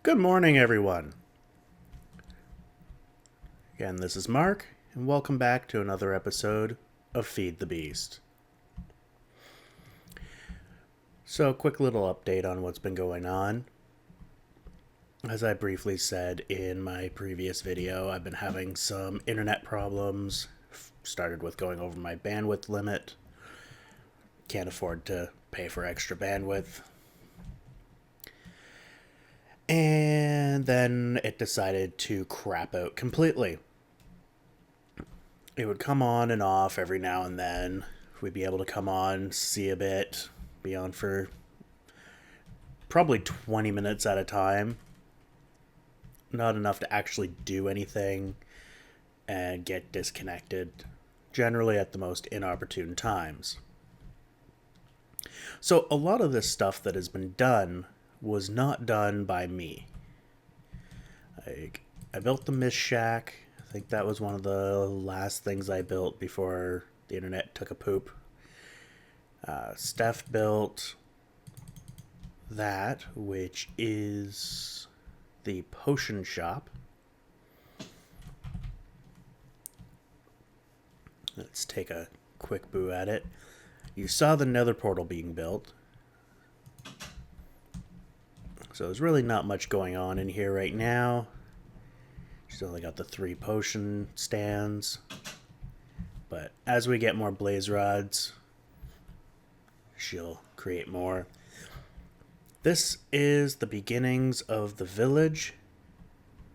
Good morning, everyone. Again, this is Mark, and welcome back to another episode of Feed the Beast. So, quick little update on what's been going on. As I briefly said in my previous video, I've been having some internet problems. Started with going over my bandwidth limit. Can't afford to pay for extra bandwidth. And then it decided to crap out completely. It would come on and off every now and then. We'd be able to come on, see a bit, be on for probably 20 minutes at a time. Not enough to actually do anything and get disconnected, generally at the most inopportune times. So a lot of this stuff that has been done was not done by me. I built the Mist Shack. I think that was one of the last things I built before the internet took a poop. Steph built that, which is the potion shop. Let's take a quick boo at it. You saw the nether portal being built. So there's really not much going on in here right now. She's only got the 3 potion stands. But as we get more blaze rods, she'll create more. This is the beginnings of the village.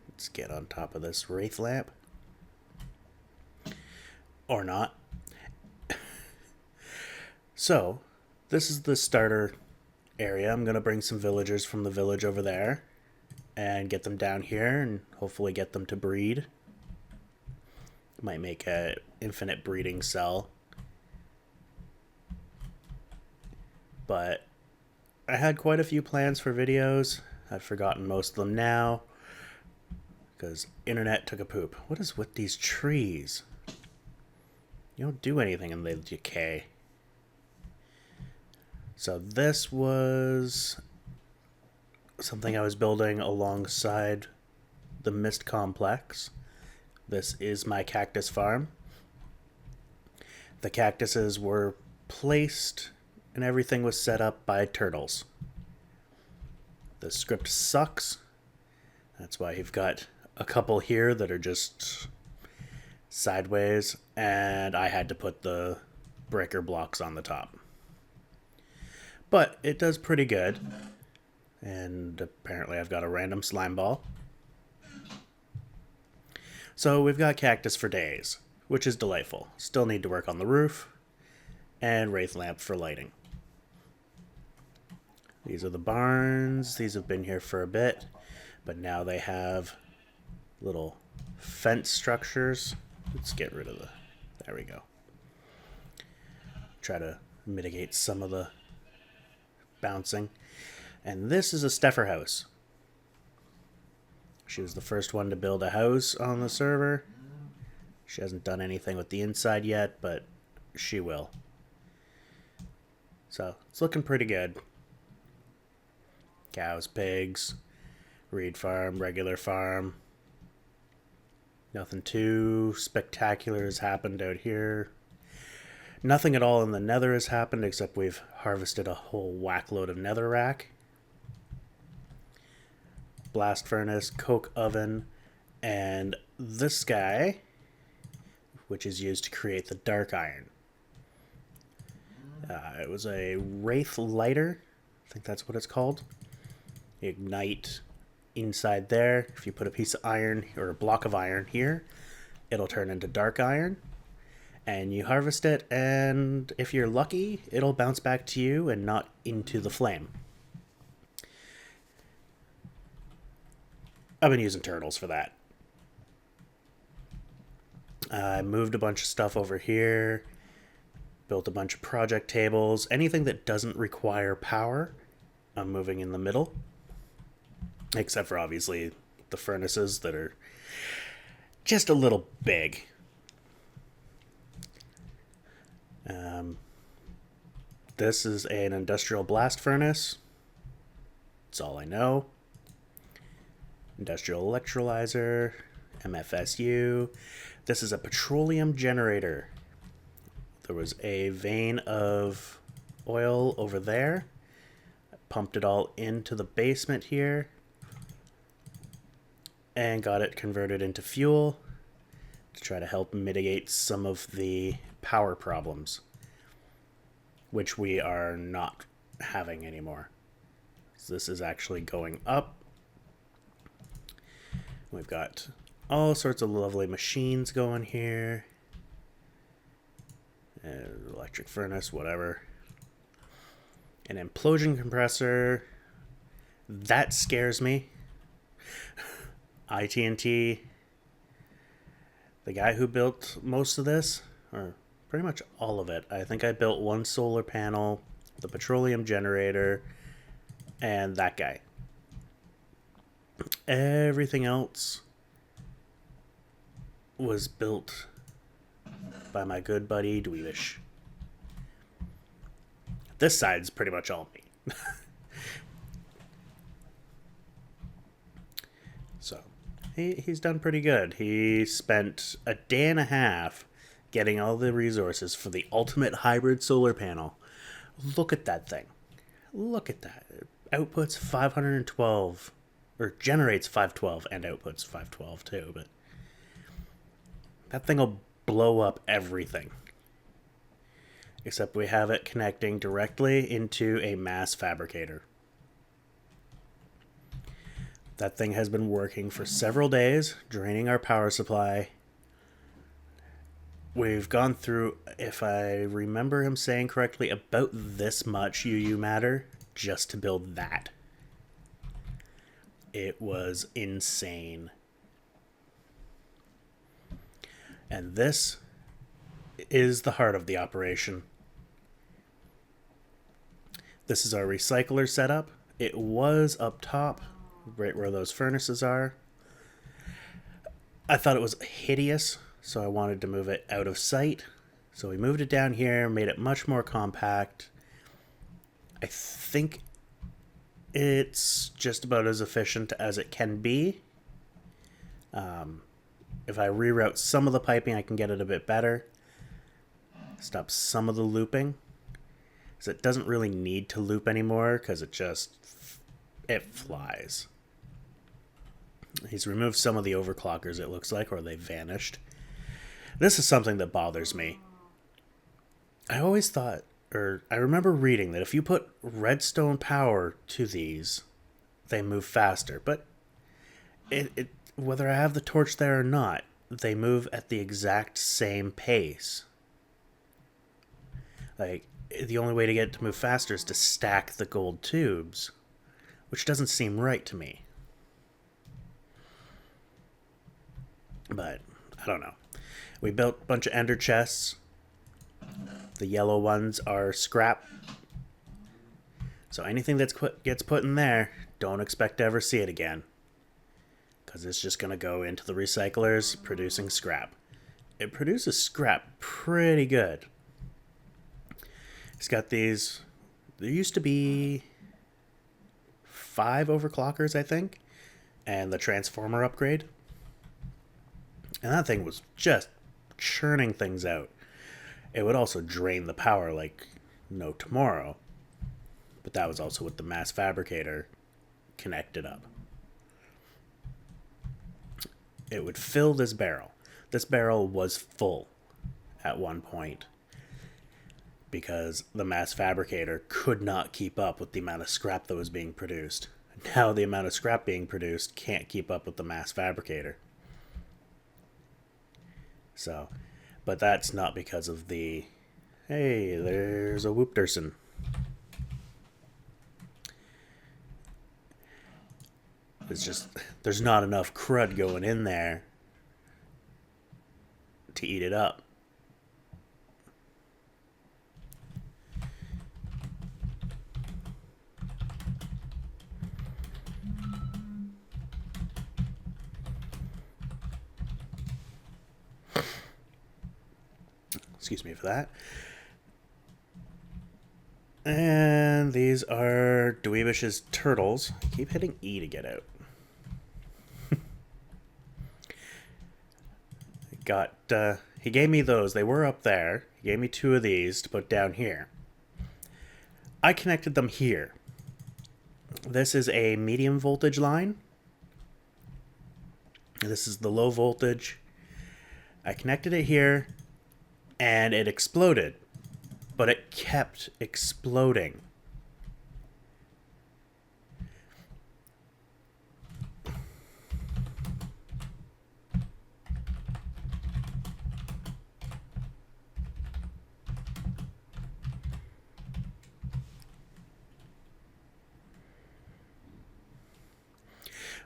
Let's get on top of this wraith lamp. Or not. So, this is the starter area. I'm going to bring some villagers from the village over there and get them down here and hopefully get them to breed. Might make an infinite breeding cell. But I had quite a few plans for videos. I've forgotten most of them now because internet took a poop. What is with these trees? You don't do anything and they decay. So this was something I was building alongside the Mist Complex. This is my cactus farm. The cactuses were placed and everything was set up by turtles. The script sucks. That's why you've got a couple here that are just sideways, and I had to put the breaker blocks on the top. But it does pretty good. And apparently I've got a random slime ball. So we've got cactus for days, which is delightful. Still need to work on the roof and wraith lamp for lighting. These are the barns. These have been here for a bit, but now they have little fence structures. Let's get rid of the... There we go. Try to mitigate some of the bouncing. And this is a Steffer house. She was the first one to build a house on the server. She hasn't done anything with the inside yet, but she will. So, it's looking pretty good. Cows, pigs, reed farm, regular farm. Nothing too spectacular has happened out here. Nothing at all in the nether has happened except we've harvested a whole whack load of netherrack. Blast furnace, coke oven, and this guy, which is used to create the dark iron. It was a wraith lighter. I think that's what it's called. You ignite inside there. If you put a piece of iron or a block of iron here, it'll turn into dark iron. And you harvest it, and if you're lucky, it'll bounce back to you and not into the flame. I've been using turtles for that. I moved a bunch of stuff over here, built a bunch of project tables. Anything that doesn't require power, I'm moving in the middle. Except for, obviously, the furnaces that are just a little big. This is an industrial blast furnace. That's all I know. Industrial electrolyzer, MFSU. This is a petroleum generator. There was a vein of oil over there. I pumped it all into the basement here and got it converted into fuel to try to help mitigate some of the power problems, which we are not having anymore. So this is actually going up. We've got all sorts of lovely machines going here. Electric furnace, whatever. An implosion compressor. That scares me. IT&T. The guy who built most of this, or pretty much all of it. I think I built one solar panel, the petroleum generator, and that guy. Everything else was built by my good buddy Dweebish. This side's pretty much all me. So, he's done pretty good. He spent a day and a half getting all the resources for the ultimate hybrid solar panel. Look at that thing. Look at that. It outputs 512, or generates 512 and outputs 512 too, but that thing will blow up everything. Except we have it connecting directly into a mass fabricator. That thing has been working for several days, draining our power supply. We've gone through, if I remember him saying correctly, about this much UU matter just to build that. It was insane. And this is the heart of the operation. This is our recycler setup. It was up top, right where those furnaces are. I thought it was hideous, so I wanted to move it out of sight. So we moved it down here, made it much more compact. I think it's just about as efficient as it can be. If I reroute some of the piping, I can get it a bit better. Stop some of the looping. Because it doesn't really need to loop anymore, because it flies. He's removed some of the overclockers, it looks like, or they vanished. This is something that bothers me. I always thought, or I remember reading that if you put redstone power to these, they move faster. But whether I have the torch there or not, they move at the exact same pace. Like, the only way to get it to move faster is to stack the gold tubes, which doesn't seem right to me. But, I don't know. We built a bunch of ender chests. The yellow ones are scrap. So anything that gets put in there, don't expect to ever see it again. Because it's just going to go into the recyclers producing scrap. It produces scrap pretty good. It's got these. There used to be 5 overclockers, I think, and the transformer upgrade. And that thing was just churning things out. It would also drain the power like no tomorrow. But that was also with the mass fabricator connected up. It would fill this barrel. This barrel was full at one point because the mass fabricator could not keep up with the amount of scrap that was being produced. Now the amount of scrap being produced can't keep up with the mass fabricator. So, but that's not because of the, hey, there's a Whoopderson. It's just, there's not enough crud going in there to eat it up. Excuse me for that. And these are Dweebish's turtles. I keep hitting E to get out. He gave me those. They were up there. He gave me 2 of these to put down here. I connected them here. This is a medium voltage line. This is the low voltage. I connected it here, and it exploded. But it kept exploding.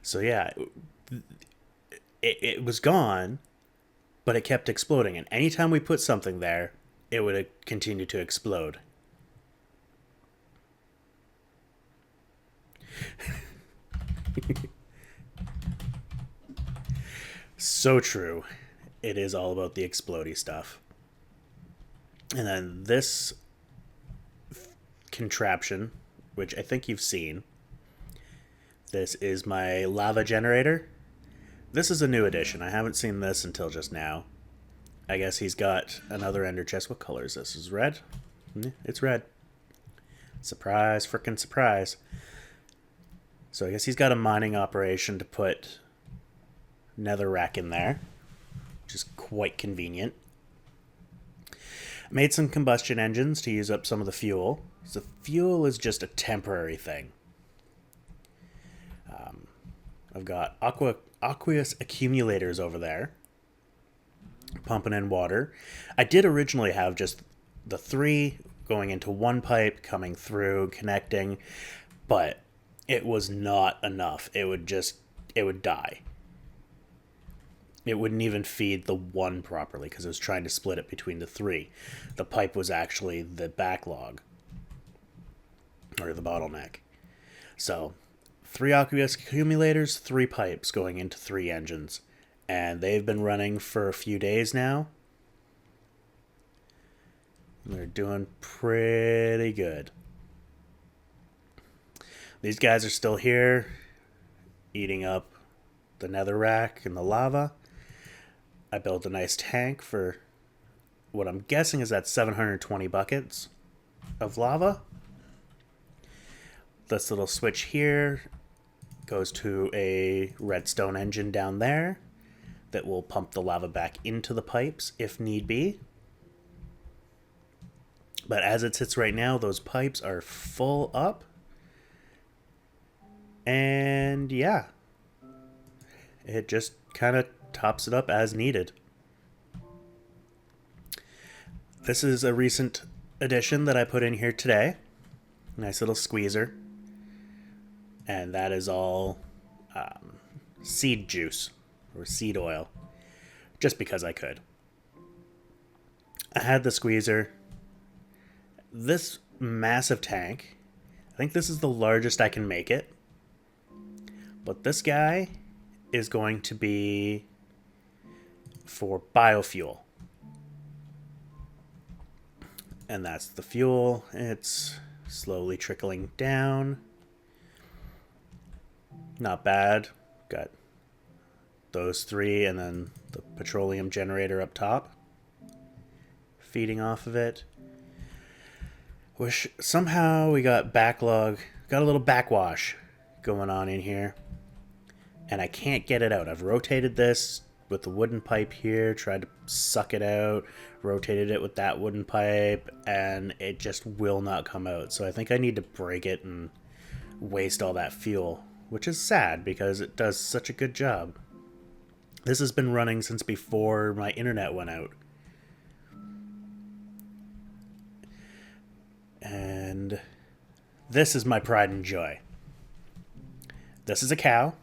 So yeah, it was gone, but it kept exploding. And anytime we put something there, it would continue to explode. So true. It is all about the explodey stuff. And then this contraption, which I think you've seen, this is my lava generator. This is a new addition. I haven't seen this until just now. I guess he's got another ender chest. What color is this? Is red? It's red. Surprise, frickin' surprise. So I guess he's got a mining operation to put netherrack in there, which is quite convenient. Made some combustion engines to use up some of the fuel. So fuel is just a temporary thing. I've got aqueous accumulators over there, pumping in water. I did originally have just the 3 going into one pipe, coming through, connecting, but it was not enough. It would die. It wouldn't even feed the one properly because it was trying to split it between the 3. The pipe was actually the backlog, or the bottleneck. So 3 aqueous accumulators, 3 pipes going into 3 engines. And they've been running for a few days now. They're doing pretty good. These guys are still here, eating up the netherrack and the lava. I built a nice tank for what I'm guessing is that 720 buckets of lava. This little switch here goes to a redstone engine down there that will pump the lava back into the pipes if need be. But as it sits right now, those pipes are full up. And yeah, it just kind of tops it up as needed. This is a recent addition that I put in here today. Nice little squeezer. And that is all seed juice or seed oil, just because I could. I had the squeezer. This massive tank, I think this is the largest I can make it. But this guy is going to be for biofuel. And that's the fuel. It's slowly trickling down. Not bad. Got those 3 and then the petroleum generator up top, feeding off of it. Wish somehow we got a little backwash going on in here. And I can't get it out. I've rotated this with the wooden pipe here, tried to suck it out, rotated it with that wooden pipe, and it just will not come out. So I think I need to break it and waste all that fuel, which is sad because it does such a good job. This has been running since before my internet went out. And this is my pride and joy. This is a cow.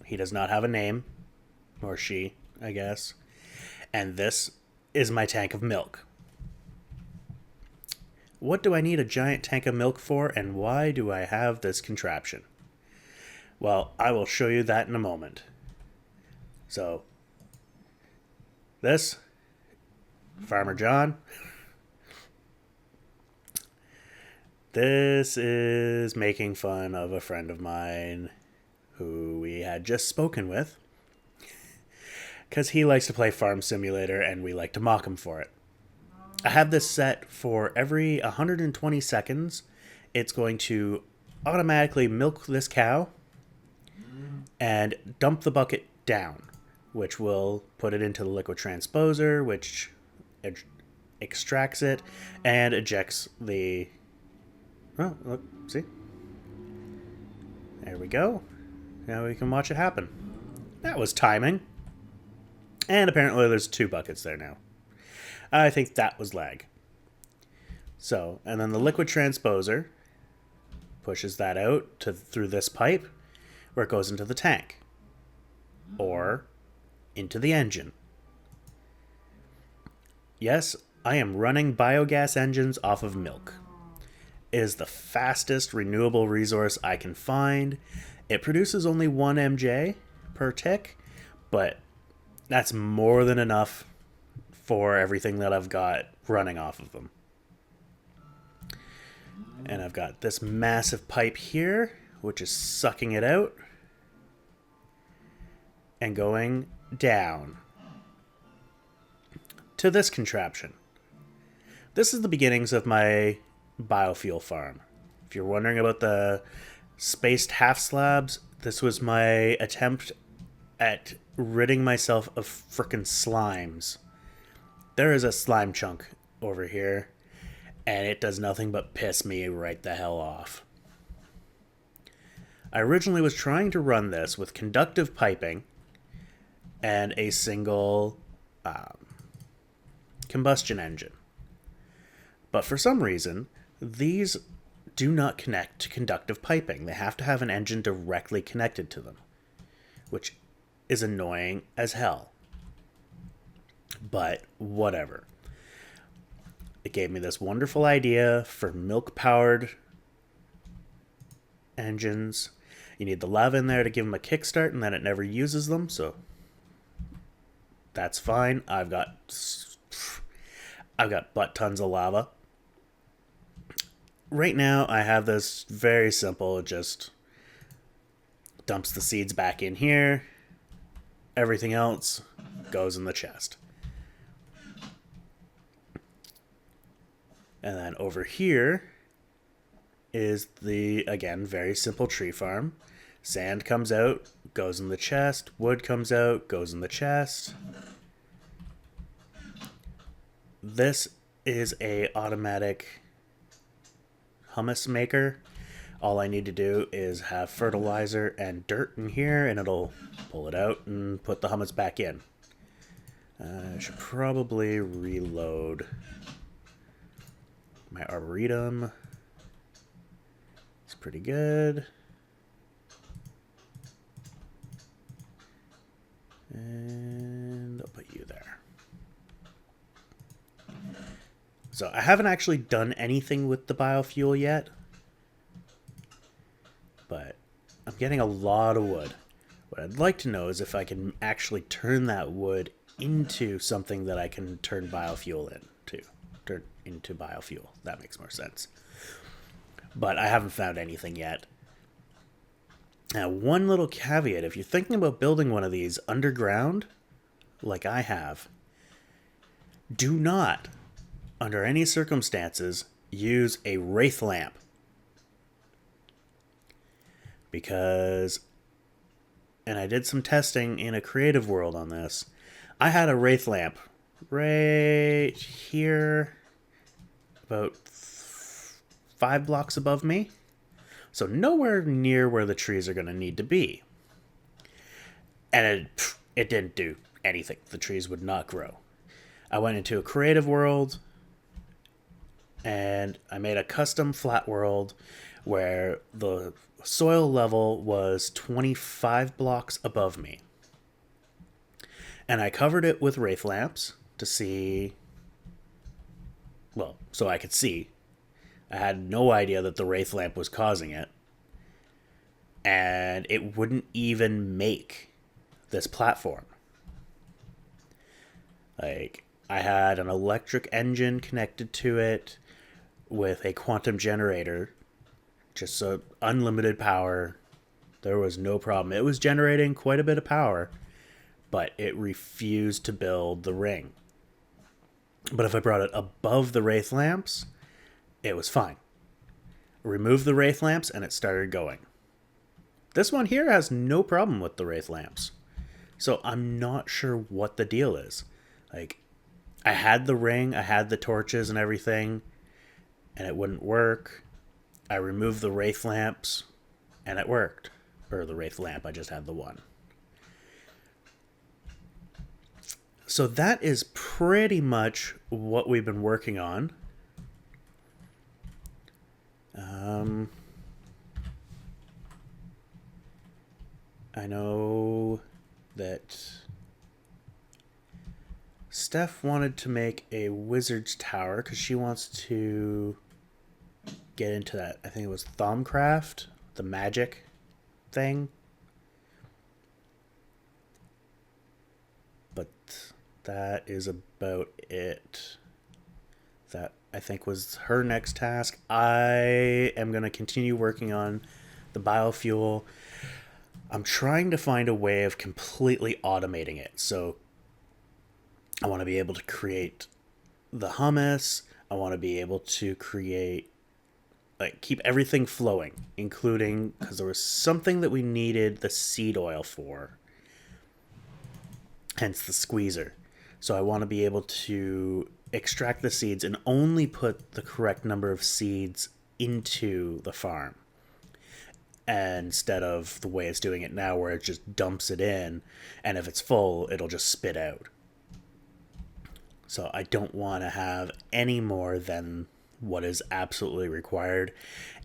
He does not have a name. Or she, I guess. And this is my tank of milk. What do I need a giant tank of milk for, and why do I have this contraption? Well, I will show you that in a moment. So, this, Farmer John. This is making fun of a friend of mine who we had just spoken with. because he likes to play Farm Simulator and we like to mock him for it. I have this set for every 120 seconds. It's going to automatically milk this cow and dump the bucket down, which will put it into the liquid transposer, which extracts it and ejects the... Oh, look, see? There we go. Now we can watch it happen. That was timing. And apparently there's 2 buckets there now. I think that was lag. So, and then the liquid transposer pushes that out through this pipe where it goes into the tank. Or into the engine. Yes, I am running biogas engines off of milk. It is the fastest renewable resource I can find. It produces only 1 MJ per tick, but that's more than enough for everything that I've got running off of them. And I've got this massive pipe here, which is sucking it out and going down to this contraption. This is the beginnings of my biofuel farm. If you're wondering about the spaced half slabs, this was my attempt at ridding myself of frickin' slimes. There is a slime chunk over here, and it does nothing but piss me right the hell off. I originally was trying to run this with conductive piping and a single combustion engine. But for some reason, these do not connect to conductive piping. They have to have an engine directly connected to them, which is annoying as hell. But whatever. It gave me this wonderful idea for milk-powered engines. You need the lava in there to give them a kickstart, and then it never uses them, so that's fine. I've got butt tons of lava. Right now, I have this very simple, it just dumps the seeds back in here. Everything else goes in the chest. And then over here is the, again, very simple tree farm. Sand comes out, goes in the chest. Wood comes out, goes in the chest. This is a automatic hummus maker. All I need to do is have fertilizer and dirt in here, and it'll pull it out and put the hummus back in. I should probably reload my arboretum. It's pretty good. And I'll put you there. So I haven't actually done anything with the biofuel yet, but I'm getting a lot of wood. What I'd like to know is if I can actually turn that wood into something that I can turn biofuel into. Turn into biofuel. That makes more sense. But I haven't found anything yet. Now, one little caveat. If you're thinking about building one of these underground, like I have, do not, under any circumstances, use a wraith lamp. Because, and I did some testing in a creative world on this, I had a wraith lamp right here, about 5 blocks above me. So nowhere near where the trees are going to need to be. And it didn't do anything. The trees would not grow. I went into a creative world, and I made a custom flat world where the soil level was 25 blocks above me. And I covered it with wraith lamps to see, well, so I could see. I had no idea that the wraith lamp was causing it. And it wouldn't even make this platform. Like, I had an electric engine connected to it with a quantum generator. Just so unlimited power. There was no problem. It was generating quite a bit of power. but it refused to build the ring. But if I brought it above the wraith lamps, it was fine. Remove the wraith lamps and it started going. This one here has no problem with the wraith lamps. So I'm not sure what the deal is. Like, I had the ring, I had the torches and everything, and it wouldn't work. I removed the wraith lamps and it worked. Or the wraith lamp, I just had the one. So that is pretty much what we've been working on. I know that Steph wanted to make a wizard's tower because she wants to get into that. I think it was Thaumcraft, the magic thing. But that is about it. That, I think, was her next task. I am going to continue working on the biofuel. I'm trying to find a way of completely automating it. So I want to be able to create the hummus. I want to be able to create, like, keep everything flowing, including, because there was something that we needed the seed oil for. Hence the squeezer. So I want to be able to extract the seeds and only put the correct number of seeds into the farm, instead of the way it's doing it now where it just dumps it in, and if it's full it'll just spit out. So I don't want to have any more than what is absolutely required,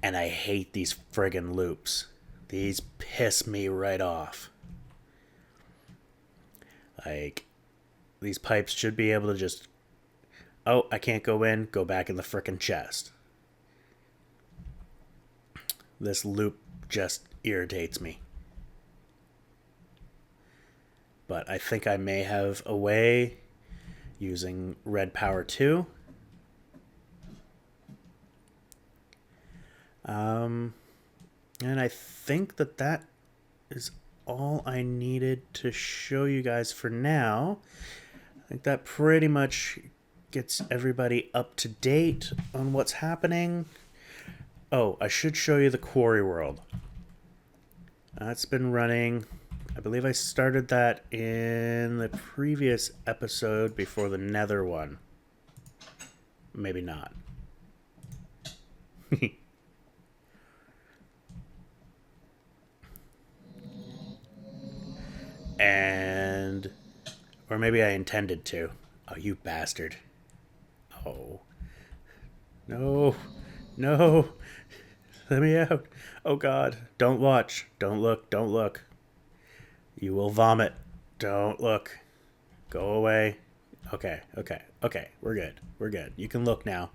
and I hate these friggin' loops. These piss me right off. Like, these pipes should be able to just, oh, I can't go in, go back in the frickin' chest. This loop just irritates me. But I think I may have a way using Red Power 2. And I think that is all I needed to show you guys for now. I think that pretty much gets everybody up to date on what's happening. Oh, I should show you the quarry world. That's been running. I believe I started that in the previous episode before the Nether one. Maybe not. And, or maybe I intended to. Oh, you bastard. Oh. No. No. Let me out. Oh, God. Don't watch. Don't look. Don't look. You will vomit. Don't look. Go away. Okay. Okay. Okay. We're good. We're good. You can look now.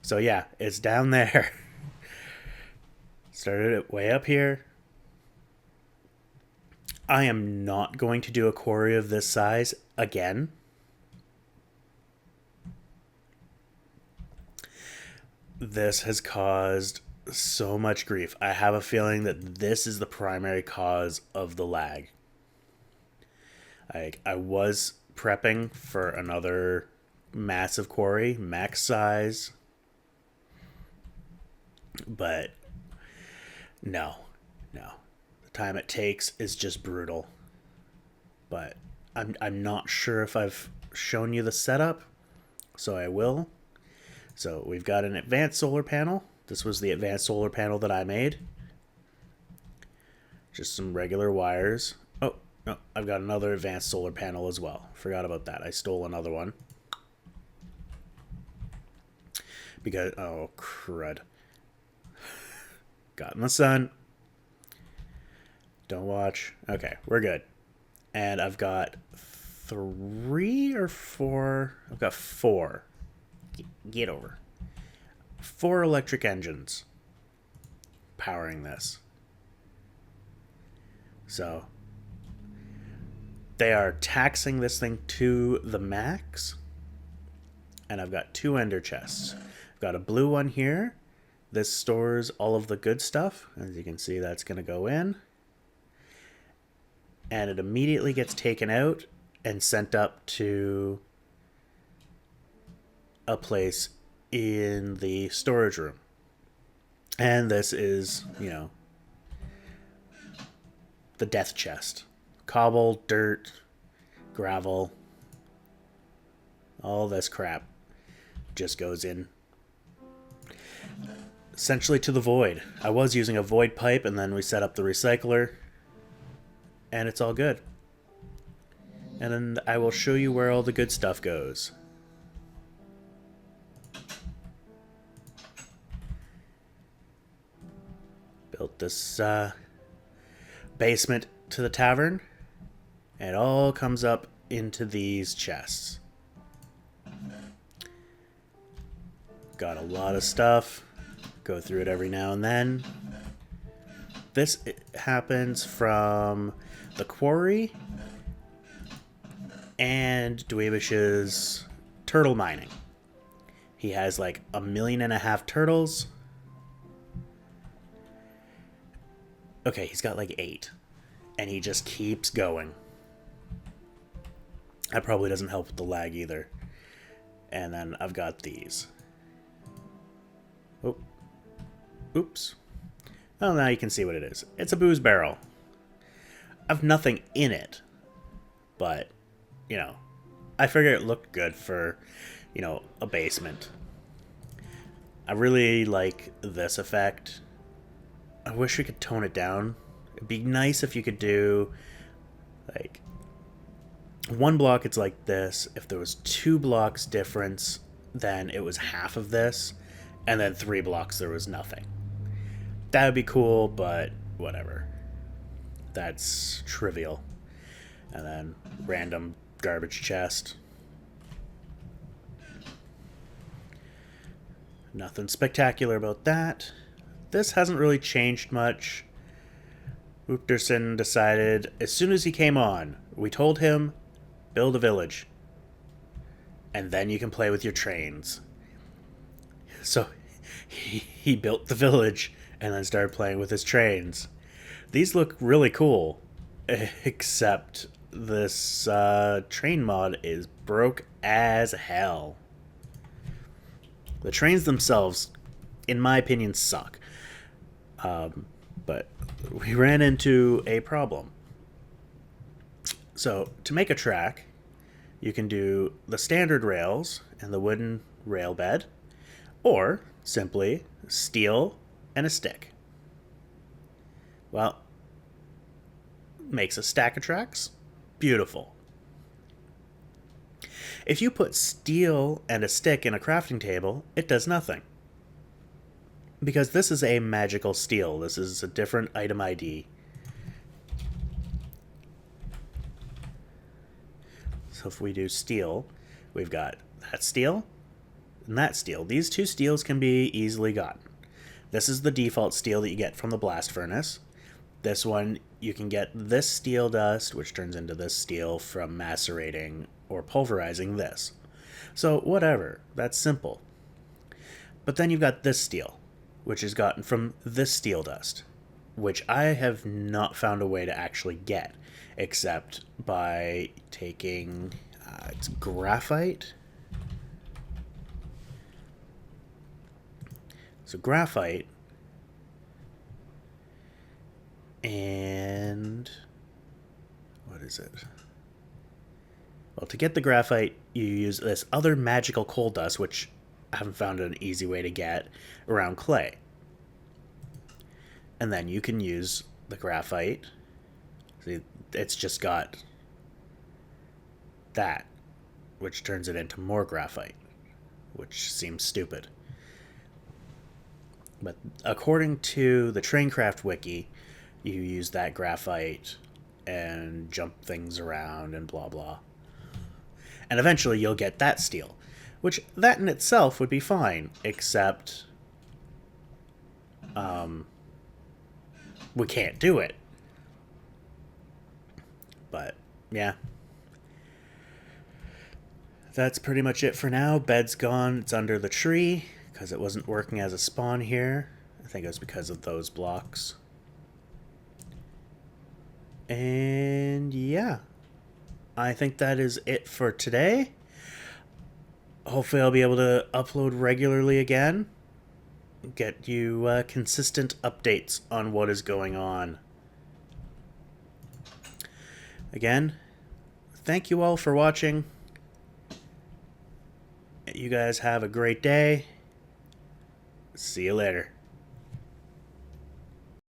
So, yeah, it's down there. Started it way up here. I am not going to do a quarry of this size again. This has caused so much grief. I have a feeling that this is the primary cause of the lag. I was prepping for another massive quarry, max size, but no. The time it takes is just brutal. But I'm not sure if I've shown you the setup, so I will. So we've got an advanced solar panel. This was the advanced solar panel that I made. Just some regular wires. Oh, no, I've got another advanced solar panel as well. Forgot about that. I stole another one. Because, oh, crud. Got in the sun. Don't watch. Okay, we're good. And I've got 3 or 4. I've got 4. Get over. 4 electric engines powering this. So they are taxing this thing to the max. And I've got 2 ender chests. I've got a blue one here. This stores all of the good stuff. As you can see, that's going to go in. and it immediately gets taken out and sent up to a place in the storage room. And this is, the death chest. Cobble, dirt, gravel, all this crap just goes in essentially to the void. I was using a void pipe, and then we set up the recycler, and it's all good. And then I will show you where all the good stuff goes. Built this basement to the tavern, and it all comes up into these chests. Got a lot of stuff. Go through it every now and then. This happens from the quarry and Dweebish's turtle mining. He has like 1.5 million turtles. Okay, he's got like 8. And he just keeps going. That probably doesn't help with the lag either. And then I've got these. Oh. Oops. Well, now you can see what it is. It's a booze barrel. I've nothing in it. But, I figure it looked good for, a basement. I really like this effect. I wish we could tone it down. It'd be nice if you could do, like, 1 block it's like this. If there was 2 blocks difference, then it was half of this. And then 3 blocks there was nothing. That would be cool, but whatever. That's trivial. And then random garbage chest. Nothing spectacular about that. This hasn't really changed much. Oopterson decided, as soon as he came on, we told him, build a village. And then you can play with your trains. So he built the village and then started playing with his trains. These look really cool, except this train mod is broke as hell. The trains themselves, in my opinion, suck. But we ran into a problem. So to make a track, you can do the standard rails and the wooden rail bed, or simply steel and a stick. Well, makes a stack of tracks. Beautiful. If you put steel and a stick in a crafting table, it does nothing. Because this is a magical steel. This is a different item ID. So if we do steel, we've got that steel and that steel. These 2 steels can be easily gotten. This is the default steel that you get from the blast furnace. This one, you can get this steel dust, which turns into this steel, from macerating or pulverizing this. So whatever, that's simple. But then you've got this steel, which is gotten from this steel dust, which I have not found a way to actually get, except by taking it's graphite. So graphite and what is it? Well, to get the graphite, you use this other magical coal dust, which I haven't found an easy way to get around clay. And then you can use the graphite. See, it's just got that, which turns it into more graphite, which seems stupid. But according to the Traincraft wiki, you use that graphite and jump things around and blah blah. And eventually you'll get that steel, which that in itself would be fine, except we can't do it. But yeah, that's pretty much it for now. Bed's gone. It's under the tree because it wasn't working as a spawn here. I think it was because of those blocks. And yeah, I think that is it for today. Hopefully, I'll be able to upload regularly again, get you consistent updates on what is going on. Again, thank you all for watching. You guys have a great day. See you later.